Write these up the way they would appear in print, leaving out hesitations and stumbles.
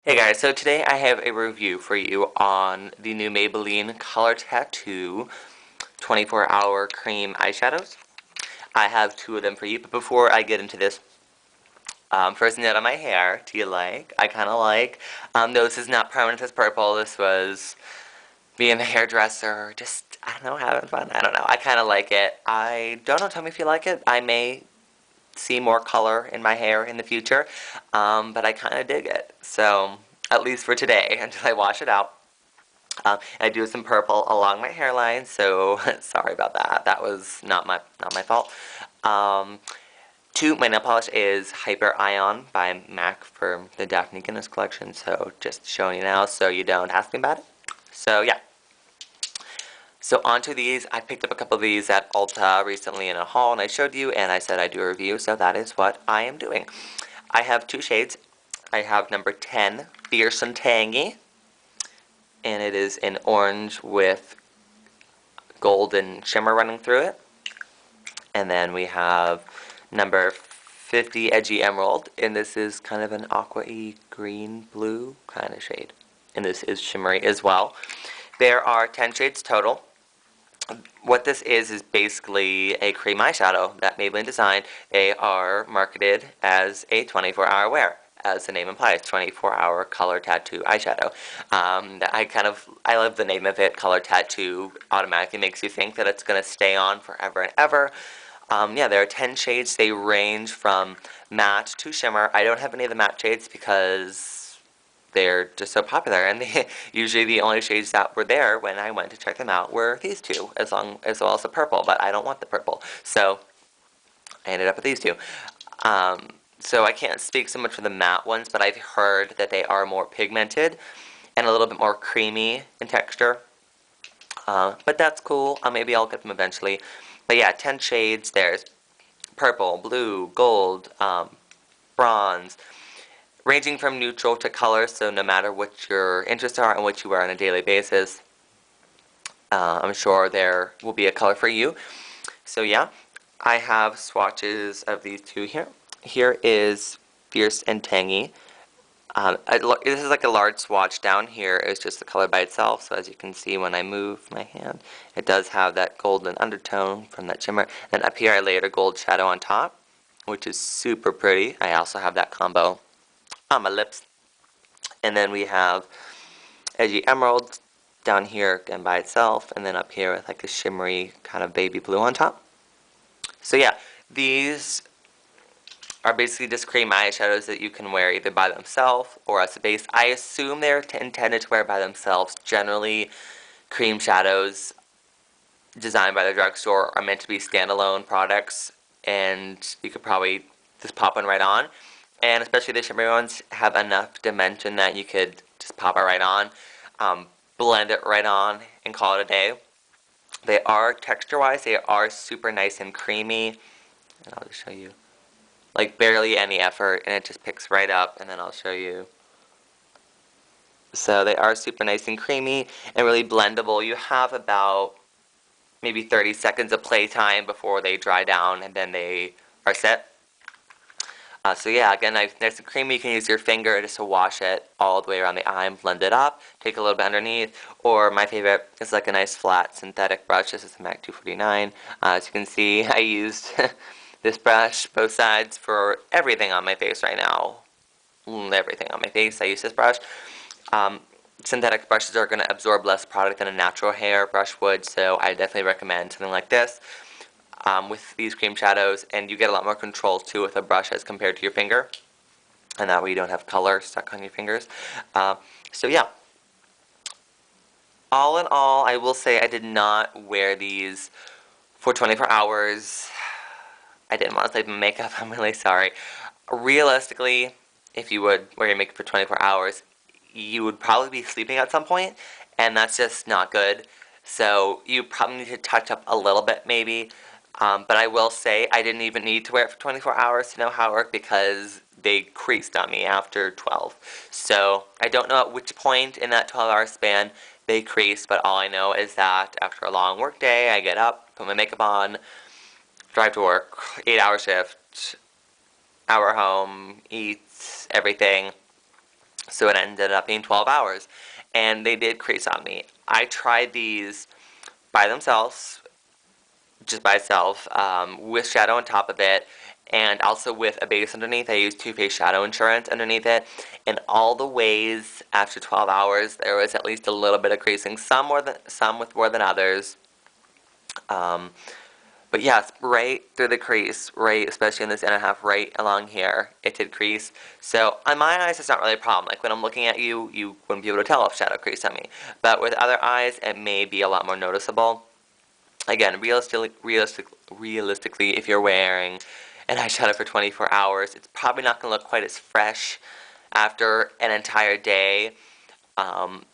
Hey guys, so today I have a review for you on the new Maybelline Color Tattoo 24-hour cream eyeshadows. I have two of them for you, but before I get into this, first note on my hair, do you like? I kind of like. No, this is not permanent as purple. This was being a hairdresser, just, I don't know, having fun. I don't know. I kind of like it. I don't know, tell me if you like it. I may see more color in my hair in the future, but I kind of dig it. So, at least for today, until I wash it out. I do some purple along my hairline, so sorry about that. That was not my fault. Um, Two, my nail polish is Hyper Ion by MAC for the Daphne Guinness collection, so just showing you now so you don't ask me about it. So yeah. So onto these, I picked up a couple of these at Ulta recently in a haul, and I showed you, and I said I'd do a review, so that is what I am doing. I have two shades. I have number 10, Fierce and Tangy, and it is in orange with golden shimmer running through it. And then we have number 50, Edgy Emerald, and this is kind of an aqua-y green blue kind of shade. And this is shimmery as well. There are 10 shades total. What this is basically a cream eyeshadow that Maybelline designed. They are marketed as a 24-hour wear, as the name implies, 24-hour color tattoo eyeshadow. I love the name of it. Color tattoo automatically makes you think that it's going to stay on forever and ever. Yeah, there are 10 shades. They range from matte to shimmer. I don't have any of the matte shades because they're just so popular, and usually the only shades that were there when I went to check them out were these two, as well as the purple, but I don't want the purple, so I ended up with these two. So I can't speak so much for the matte ones, but I've heard that they are more pigmented and a little bit more creamy in texture, but that's cool. Maybe I'll get them eventually. But yeah, 10 shades. There's purple, blue, gold, bronze, ranging from neutral to color, so no matter what your interests are and what you wear on a daily basis, I'm sure there will be a color for you. So yeah, I have swatches of these two here. Here is Fierce and Tangy. This is like a large swatch. Down here is just the color by itself, so as you can see when I move my hand, it does have that golden undertone from that shimmer. Then up here I layered a gold shadow on top, which is super pretty. I also have that combo on my lips. And then we have Edgy Emerald down here again by itself, and then up here with like a shimmery kind of baby blue on top. So yeah, these are basically just cream eyeshadows that you can wear either by themselves or as a base. I assume they're intended to wear by themselves. Generally, cream shadows designed by the drugstore are meant to be standalone products, and you could probably just pop one right on. And especially the shimmery ones have enough dimension that you could just pop it right on, blend it right on, and call it a day. They are, texture-wise, they are super nice and creamy. And I'll just show you. Like, barely any effort, and it just picks right up, and then I'll show you. So they are super nice and creamy and really blendable. You have about maybe 30 seconds of playtime before they dry down, and then they are set. So yeah, again, nice and creamy. You can use your finger just to wash it all the way around the eye and blend it up. Take a little bit underneath. Or my favorite is like a nice flat synthetic brush. This is the MAC 249. As you can see, I used this brush, both sides, for everything on my face right now. Everything on my face, I use this brush. Synthetic brushes are going to absorb less product than a natural hair brush would, so I definitely recommend something like this. With these cream shadows, and you get a lot more control too with a brush as compared to your finger, and that way you don't have color stuck on your fingers. So yeah, all in all, I will say I did not wear these for 24 hours. I didn't want to sleep in makeup. I'm really sorry. Realistically, if you would wear your makeup for 24 hours, you would probably be sleeping at some point, and that's just not good. So you probably need to touch up a little bit maybe. But I will say I didn't even need to wear it for 24 hours to know how it worked because they creased on me after 12. So I don't know at which point in that 12-hour span they creased, but all I know is that after a long work day, I get up, put my makeup on, drive to work, 8-hour shift, hour home, eat, everything. So it ended up being 12 hours. And they did crease on me. I tried these by themselves, just by itself, with shadow on top of it, and also with a base underneath. I used Too Faced Shadow Insurance underneath it, and all the ways after 12 hours there was at least a little bit of creasing, some with more than others. Um, but yes, right through the crease, right, especially in this inner half, right along here, it did crease. So on my eyes, it's not really a problem. Like when I'm looking at you, you wouldn't be able to tell if shadow creased on me. But with other eyes, it may be a lot more noticeable. Again, realistically, if you're wearing an eyeshadow for 24 hours, it's probably not going to look quite as fresh after an entire day. And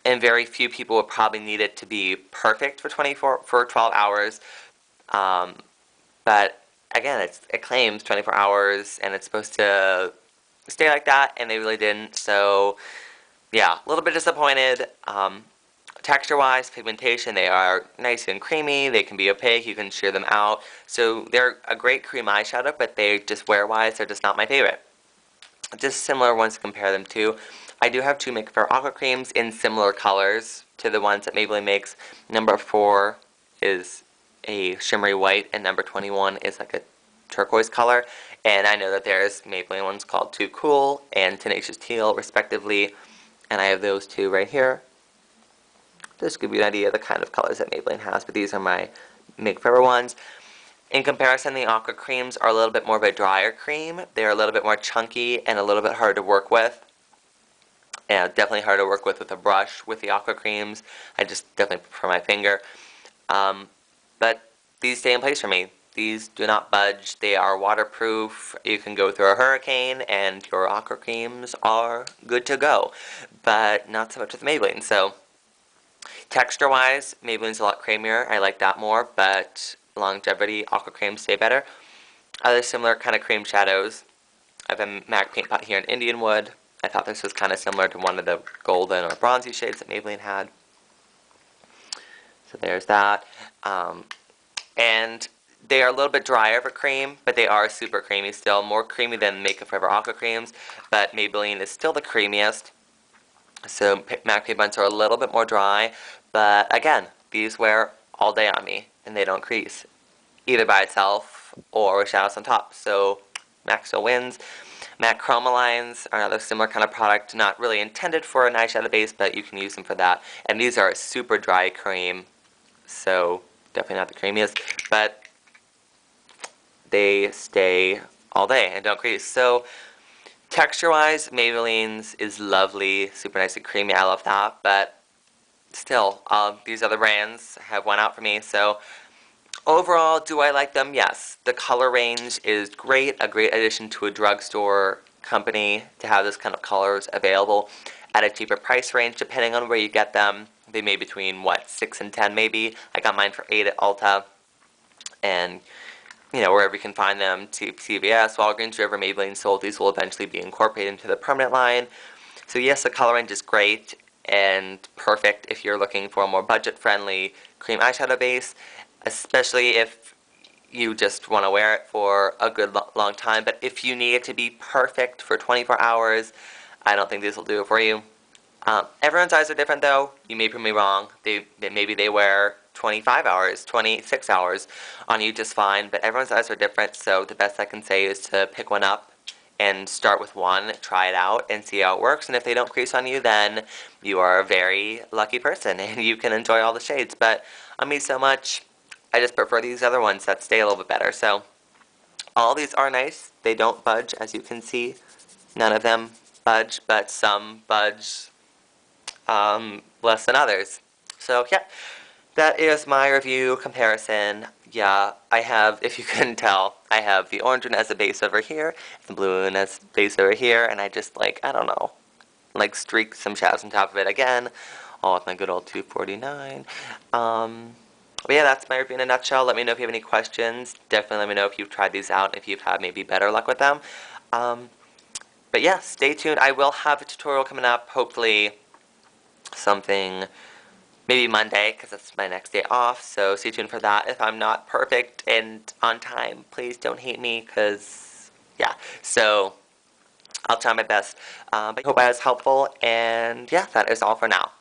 very few people would probably need it to be perfect for 12 hours. But again, it claims 24 hours, and it's supposed to stay like that, and they really didn't. So yeah, a little bit disappointed. Texture-wise, pigmentation, they are nice and creamy. They can be opaque. You can sheer them out. So they're a great cream eyeshadow, but they just wear-wise, they're just not my favorite. Just similar ones to compare them to. I do have two Makeup Forever Aqua Creams in similar colors to the ones that Maybelline makes. Number 4 is a shimmery white, and number 21 is like a turquoise color. And I know that there's Maybelline ones called Too Cool and Tenacious Teal, respectively. And I have those two right here. Just to give you an idea of the kind of colors that Maybelline has, but these are my Makeup Forever ones. In comparison, the Aqua Creams are a little bit more of a drier cream. They're a little bit more chunky and a little bit harder to work with. And definitely harder to work with a brush with the Aqua Creams. I just definitely prefer my finger. But these stay in place for me. These do not budge. They are waterproof. You can go through a hurricane and your Aqua Creams are good to go. But not so much with Maybelline. So texture-wise, Maybelline's a lot creamier. I like that more, but longevity, Aqua Creams stay better. Other similar kind of cream shadows. I have a MAC paint pot here in Indian Wood. I thought this was kind of similar to one of the golden or bronzy shades that Maybelline had. So there's that. And they are a little bit drier of a cream, but they are super creamy still. More creamy than Makeup Forever Aqua Creams, but Maybelline is still the creamiest. So MAC paint buns are a little bit more dry, but again, these wear all day on me, and they don't crease, either by itself or with shadows on top. So MAC still wins. MAC Chroma Lines are another similar kind of product, not really intended for an eyeshadow base, but you can use them for that. And these are a super dry cream, so definitely not the creamiest, but they stay all day and don't crease. So texture-wise, Maybelline's is lovely, super nice and creamy. I love that, but still, these other brands have won out for me. So overall, do I like them? Yes. The color range is great, a great addition to a drugstore company to have this kind of colors available at a cheaper price range, depending on where you get them. They may be between, what, 6 and 10 maybe. I got mine for 8 at Ulta, and you know, wherever you can find them, CVS, Walgreens, wherever Maybelline sold, these will eventually be incorporated into the permanent line. So yes, the color range is great and perfect if you're looking for a more budget-friendly cream eyeshadow base, especially if you just want to wear it for a good long time. But if you need it to be perfect for 24 hours, I don't think this will do it for you. Everyone's eyes are different though. You may prove me wrong. Maybe they wear 25 hours, 26 hours on you just fine, but everyone's eyes are different, so the best I can say is to pick one up and start with one, try it out, and see how it works. And if they don't crease on you, then you are a very lucky person, and you can enjoy all the shades. But on me so much, I just prefer these other ones that stay a little bit better. So all these are nice. They don't budge, as you can see. None of them budge, but some budge less than others. So yeah, that is my review comparison. Yeah, I have, if you couldn't tell, I have the orange one as a base over here, the blue one as a base over here, and I just like, I don't know, like streak some shadows on top of it again, all with my good old 249. But yeah, that's my review in a nutshell. Let me know if you have any questions. Definitely let me know if you've tried these out and if you've had maybe better luck with them. But yeah, stay tuned. I will have a tutorial coming up, hopefully something maybe Monday, because that's my next day off, so stay tuned for that. If I'm not perfect and on time, please don't hate me, because, yeah. So, I'll try my best. But I hope I was helpful, and yeah, that is all for now.